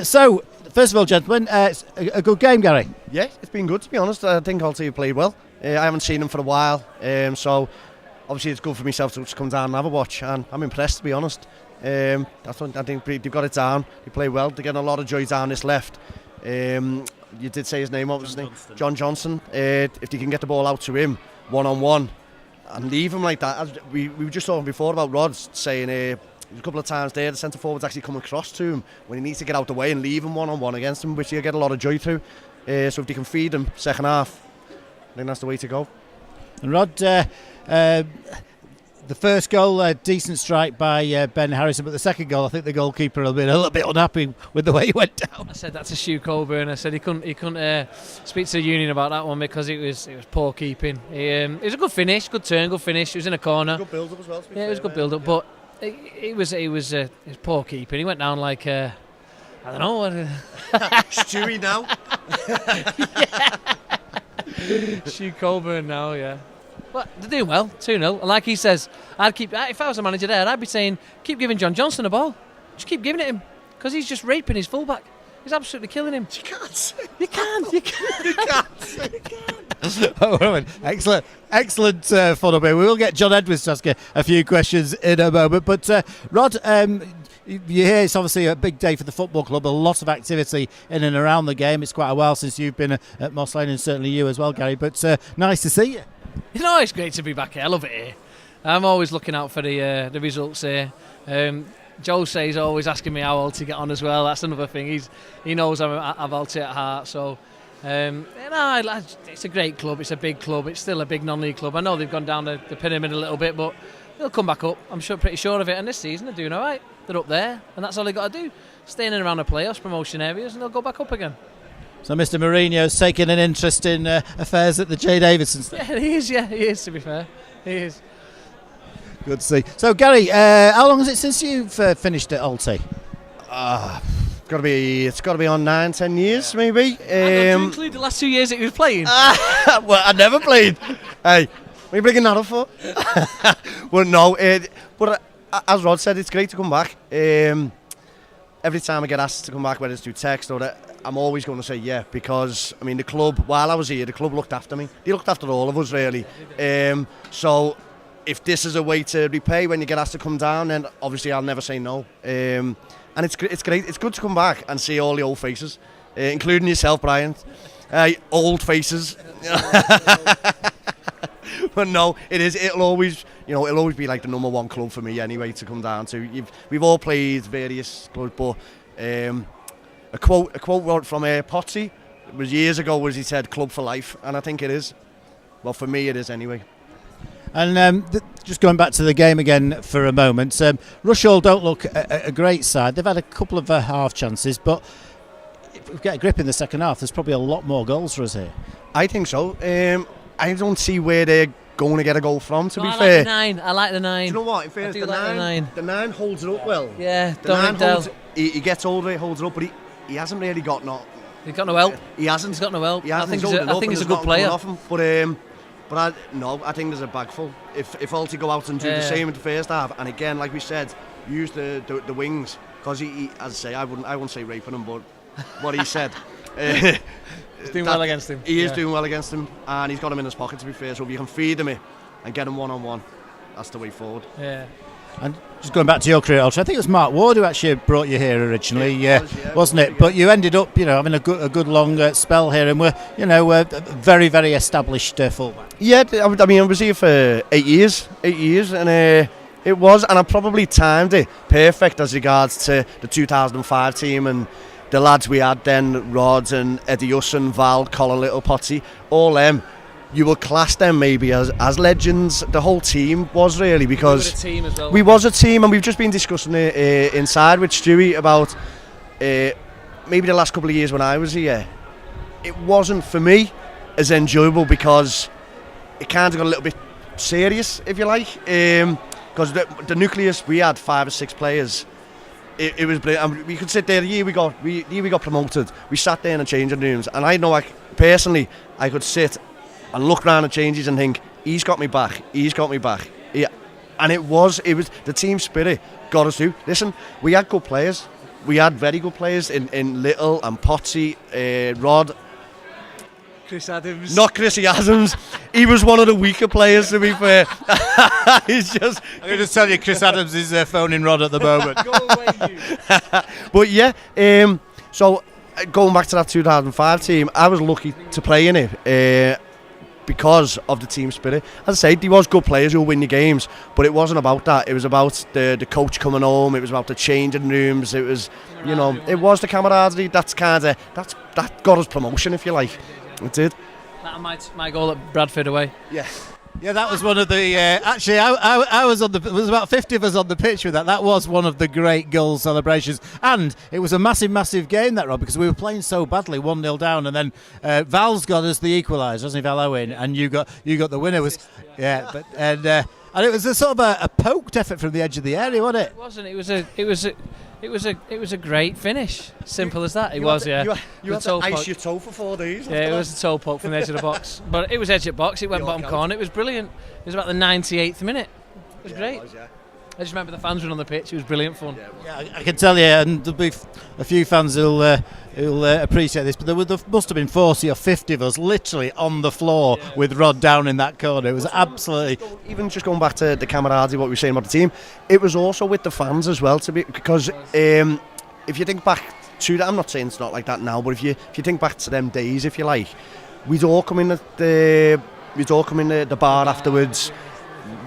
So, first of all, gentlemen, it's a good game, Gary. Yeah, it's been good, to be honest. I think Hull played well. I haven't seen them for a while, so obviously it's good for myself to just come down and have a watch, and I'm impressed, to be honest. That's what I think they've got it down. They play well. They're getting a lot of joy down this left. You did say his name, what was his name? John Johnson. If they can get the ball out to him, one-on-one, and leave him like that. As we were just talking before about Rods saying a couple of times there, the centre forward's actually come across to him when he needs to get out the way and leave him one-on-one against him, which he'll get a lot of joy through. So if they can feed him second half, I think that's the way to go. And Rod, the first goal, decent strike by Ben Harrison, but the second goal, I think the goalkeeper will be a little bit unhappy with the way he went down. I said that to Stu Coburn. I said he couldn't speak to the union about that one because it was poor keeping. It was a good finish, good turn, good finish. It was in a corner. Good build up as well. Yeah, it was a good build up, but it was poor keeping. He went down like I don't know. Stewie now. Stu Coburn now, yeah. But they're doing well, 2-0. And like he says, if I was a manager there, I'd be saying, keep giving John Johnson a ball. Just keep giving it him. Because he's just raping his fullback. He's absolutely killing him. You can't say. You can. You can. Oh, excellent fun up here. We will get John Edwards to ask a few questions in a moment. But Rod, you hear it's obviously a big day for the football club. A lot of activity in and around the game. It's quite a while since you've been at Moss Lane, and certainly you as well, Gary. But nice to see you. You know, it's great to be back here. I love it here. I'm always looking out for the results here. Joe says always asking me how Alty get on as well. That's another thing. He knows I've Alty at heart. So it's a great club. It's a big club. It's still a big non-league club. I know they've gone down the pyramid a little bit, but they'll come back up. I'm pretty sure of it. And this season they're doing all right. They're up there, and that's all they got to do. Staying in around the playoffs, promotion areas, and they'll go back up again. So Mr. Mourinho's taking an interest in affairs at the J. Davidson stand. Yeah, he is, to be fair. He is. Good to see. So, Gary, how long is it since you've finished at Alty? It's got to be on 9-10 years, maybe. To include the last 2 years that he was playing? Well, I never played. Hey, what are you bringing that up for? Well, no. But as Rod said, it's great to come back. Every time I get asked to come back, whether it's through text or that, I'm always going to say yeah, because I mean the club, while I was here, the club looked after me. They looked after all of us really. So if this is a way to repay when you get asked to come down, then obviously I'll never say no. And it's great. It's good to come back and see all the old faces, including yourself, Brian. Old faces. But no, it is. It'll always be like the number one club for me anyway to come down to. We've all played various clubs, but a quote from Potsy was years ago was he said "club for life," and I think it is. Well, for me, it is anyway. And just going back to the game again for a moment, Rushall don't look a great side. They've had a couple of half chances, but if we get a grip in the second half, there's probably a lot more goals for us here. I think so. I don't see where they're going to get a goal from, to be fair. I like the 9. Do you know what? In fairness, the 9 holds it up well. Yeah, he gets older, he holds it up, but he hasn't really got no... He's got no help. He hasn't. He's got no help. I think he's a good player. But I think there's a bag full. If Alty go out and do the same in the first half, and again, like we said, use the wings, because he, as I say, I wouldn't say raping him, but what he said... He's doing well against him. He is doing well against him, and he's got him in his pocket, to be fair. So if you can feed him and get him one-on-one, that's the way forward. Yeah. And just going back to your career, Ultra, I think it was Mark Ward who actually brought you here originally, wasn't it? But you ended up, having a good long spell here, and we're, very, very established fullback. Yeah, I mean, I was here for 8 years, and it was, and I probably timed it perfect as regards to the 2005 team and the lads we had then, Rod and Eddie Husson, Val, Colin Little, Potsy, all them. You will class them maybe as legends. The whole team was really, because we were a team as well. We was a team, and we've just been discussing it inside with Stewie about maybe the last couple of years when I was here. It wasn't for me as enjoyable because it kind of got a little bit serious, if you like, because the nucleus, we had 5 or 6 players. It was brilliant. And we could sit there the year we got promoted. We sat there in the changing rooms, and I know personally I could sit and look around the changes and think, he's got me back. Yeah, and it was the team spirit got us through. Listen, we had good players. we had very good players in Little and Potsy, Rod. Chris Adams. Not Chrissy Adams. He was one of the weaker players, to be fair. He's just. I'm going to tell you, Chris Adams is phoning Rod at the moment. Go away, you. But yeah, so going back to that 2005 team, I was lucky to play in it because of the team spirit. As I say, there was good players who win the games, but it wasn't about that. It was about the coach coming home. It was about the changing rooms. It was, it was the camaraderie. That got us promotion, if you like. It did. That my goal at Bradford away. Yeah. Yeah, that was one of the. Actually, I was on the. There was about 50 of us on the pitch with that. That was one of the great goal celebrations, and it was a massive, massive game that, Rob, because we were playing so badly, 1-0 down, and then Val's got us the equaliser, wasn't he, Val Owen, and you got the winner. And it was a sort of a poked effort from the edge of the area, wasn't it? It wasn't. It was a great finish. Simple as that. You had to ice your toe for 4 days. Yeah, it was a toe poke from the edge of the box, but it was edge of box. It went bottom corner. It was brilliant. It was about the 98th minute. It was great. I just remember the fans were on the pitch. It was brilliant fun. Yeah, I can tell you, and there'll be a few fans who'll appreciate this, but there must have been 40 or 50 of us literally on the floor with Rod down in that corner. It was absolutely. Even just going back to the camaraderie, what we were saying about the team, it was also with the fans as well. Because if you think back to that, I'm not saying it's not like that now, but if you think back to them days, if you like, we'd all come in the bar afterwards.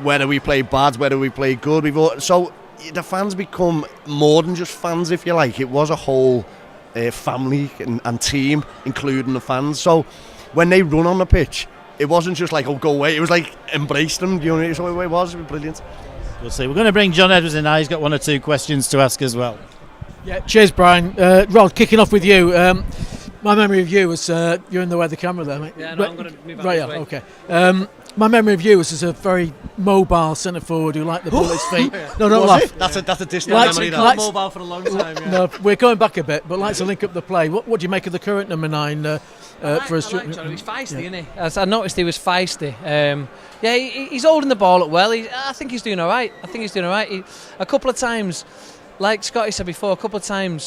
Whether we play bad, whether we play good, so the fans become more than just fans, if you like. It was a whole family and team, including the fans. So when they run on the pitch, it wasn't just like, oh, go away. It was like, embrace them. So it was brilliant. We'll see. We're going to bring John Edwards in now. He's got one or two questions to ask as well. Yeah, cheers, Brian. Rod, kicking off with you. My memory of you was you're in the way of the camera there, mate. Yeah, no, I'm going to move out right, this way. Okay. My memory of you was as a very mobile centre forward who liked the ball at his feet. No, don't laugh. That's a distant memory. Mobile for a long time. Yeah. No, we're going back a bit, but likes to link up the play. What do you make of the current number 9 for us? I like John. He's feisty, isn't he? As I noticed, he was feisty. He's holding the ball up well. I think he's doing all right. A couple of times, like Scotty said before, John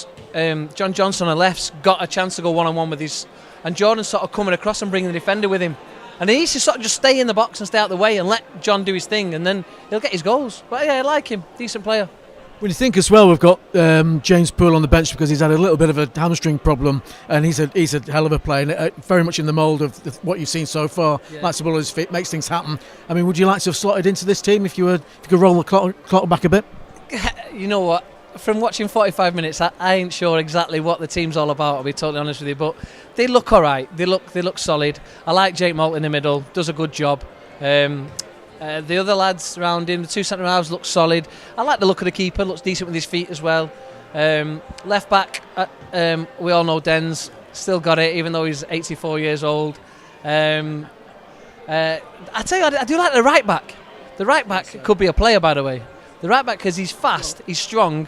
Johnson on the left's got a chance to go one-on-one with his, and Jordan's sort of coming across and bringing the defender with him. And he needs to sort of just stay in the box and stay out the way and let John do his thing, and then he'll get his goals. But yeah, I like him. Decent player. When you think as well, we've got James Poole on the bench because he's had a little bit of a hamstring problem, and he's a hell of a player, and very much in the mould of what you've seen so far. Yeah. Likes the ball at his feet, makes things happen. I mean, would you like to have slotted into this team if you could roll the clock back a bit? You know what? From watching 45 minutes, I ain't sure exactly what the team's all about, I'll be totally honest with you, but they look all right. They look solid. I like Jake Moult in the middle, does a good job. The other lads around him, the two centre halves look solid. I like the look of the keeper, looks decent with his feet as well. Left back, we all know Den's still got it, even though he's 84 years old. I tell you, I do like the right back. The right back could be a player, by the way. The right back, because he's fast, he's strong.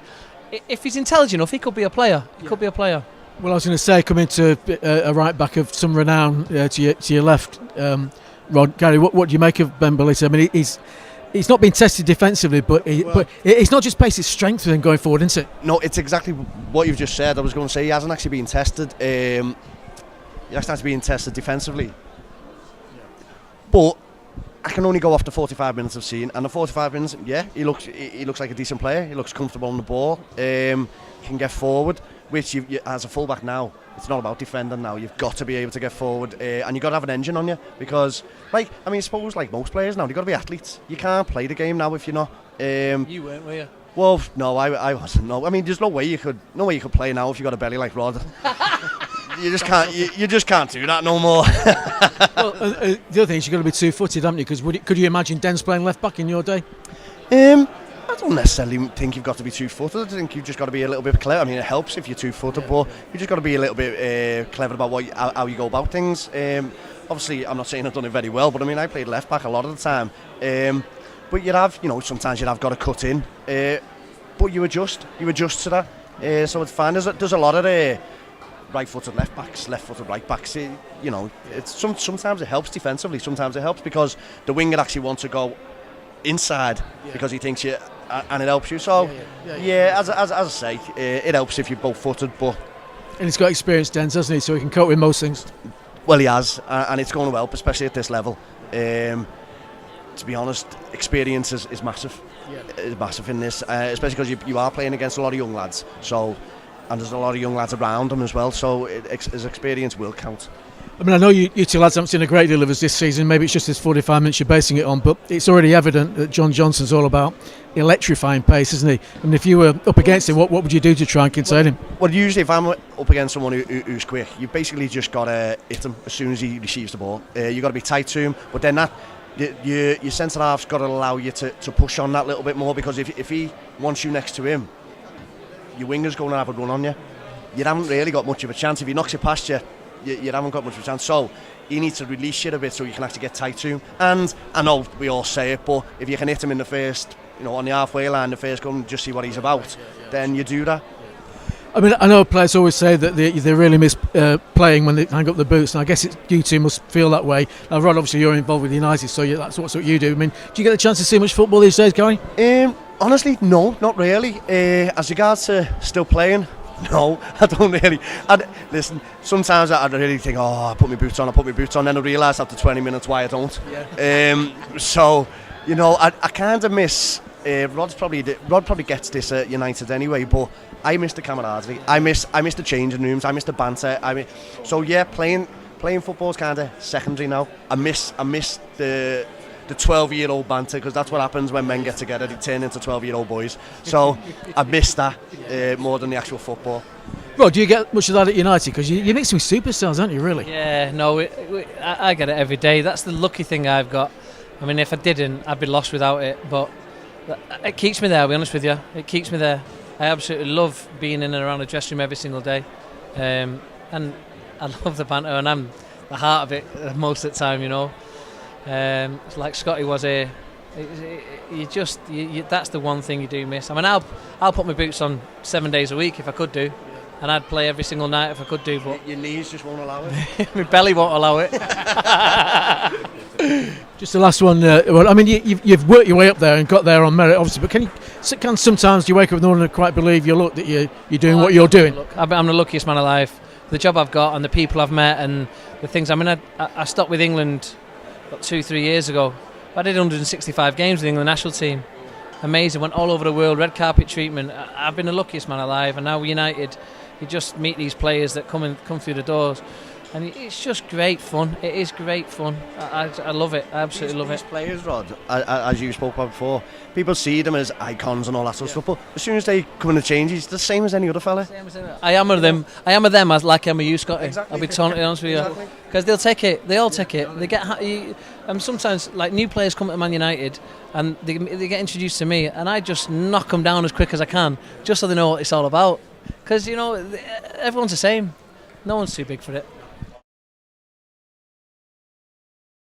If he's intelligent enough, he could be a player. Well, I was going to say, coming to a right back of some renown to your left, Rod, Gary, what do you make of Ben Bellita? I mean, he's not been tested defensively, but it's not just pace, it's strength then going forward, isn't it? No, it's exactly what you've just said. I was going to say he hasn't actually been tested. He hasn't actually been tested defensively. But I can only go off the 45 minutes I've seen, and the 45 minutes, he looks like a decent player. He looks comfortable on the ball. He can get forward, which you, as a fullback now, it's not about defending now. You've got to be able to get forward, and you've got to have an engine on you, because, I suppose like most players now, you've got to be athletes. You can't play the game now if you're not. You weren't, were you? Well, no, I wasn't. No, I mean, there's no way you could play now if you got a belly like Rod. You just can't. You just can't do that no more. Well, the other thing is you've got to be two-footed, haven't you? Because could you imagine Den's playing left back in your day? I don't necessarily think you've got to be two-footed. I think you've just got to be a little bit clever. I mean, it helps if you're two-footed, but you just got to be a little bit clever about how you go about things. Obviously, I'm not saying I've done it very well, but I mean, I played left back a lot of the time. But sometimes you'd have got to cut in. But you adjust to that. So it's fine. There's a lot of right-footed left backs, left-footed right backs. It's sometimes it helps defensively. Sometimes it helps because the winger actually wants to go inside because he thinks and it helps you. So as I say, it helps if you're both footed, but. And he's got experience, Dens, hasn't he? So he can cope with most things. Well, he has, and it's going to help, especially at this level. To be honest, experience is massive. It's massive in this, especially because you are playing against a lot of young lads. So, and there's a lot of young lads around him as well. So his experience will count. I mean, I know you two lads haven't seen a great deal of us this season. Maybe it's just this 45 minutes you're basing it on, but it's already evident that John Johnson's all about electrifying pace, isn't he? I mean, if you were up against him, what would you do to try and contain him? Well, usually if I'm up against someone who's quick, you basically just got to hit him as soon as he receives the ball. You got to be tight to him, but then your centre half's got to allow you to push on that little bit more, because if he wants you next to him, your winger's going to have a run on you. You haven't really got much of a chance. If he knocks it past you, you haven't got much of a chance. So you need to release it a bit so you can actually get tight to him. And I know we all say it, but if you can hit him in the first, on the halfway line, the first come, just see what he's about, then you do that. I mean, I know players always say that they really miss playing when they hang up the boots, and I guess you two must feel that way. Now, Rod, obviously you're involved with United, so that's what you do. I mean, do you get the chance to see much football these days, Gary? Honestly, no, not really. As regards to still playing, no, I don't really. Listen, sometimes I really think, I put my boots on, then I realise after 20 minutes why I don't. So, I kind of miss. Rod probably gets this at United anyway, but I miss the camaraderie. I miss the changing rooms. I miss the banter. Playing football's kind of secondary now. I miss the 12-year-old banter, because that's what happens when men get together. They turn into 12-year-old boys. So I miss that more than the actual football. Rod, do you get much of that at United? Because you mix with superstars, aren't you, really? Yeah, no, I get it every day. That's the lucky thing I've got. I mean, if I didn't, I'd be lost without it. But it keeps me there, I'll be honest with you. It keeps me there. I absolutely love being in and around the dressing room every single day. And I love the banter, and I'm the heart of it most of the time, It's like Scotty was here. That's the one thing you do miss. I mean, I'll put my boots on 7 days a week if I could do, and I'd play every single night if I could do. But your knees just won't allow it. My belly won't allow it. Just the last one. Well, I mean, you've worked your way up there and got there on merit, obviously. But can sometimes you wake up in the morning and quite believe that you're doing what you're doing? I'm the luckiest man alive. The job I've got and the people I've met and the things. I mean, I stopped with England 2-3 years ago. I did 165 games with the England national team. Amazing. Went all over the world, red carpet treatment. I've been the luckiest man alive, and now we're United, you just meet these players that come through the doors, and it's just great fun. It is great fun. I love it. I absolutely love it. These players, Rod, as you spoke about before, people see them as icons and all that sort of stuff, but as soon as they come in the changes, it's the same as any other fella. I am of them as like I'm a you, Scotty. Exactly. I'll be totally honest with you, because they'll take it. They all take it. They get sometimes like new players come to Man United and they get introduced to me, and I just knock them down as quick as I can, just so they know what it's all about. Because everyone's the same. No one's too big for it.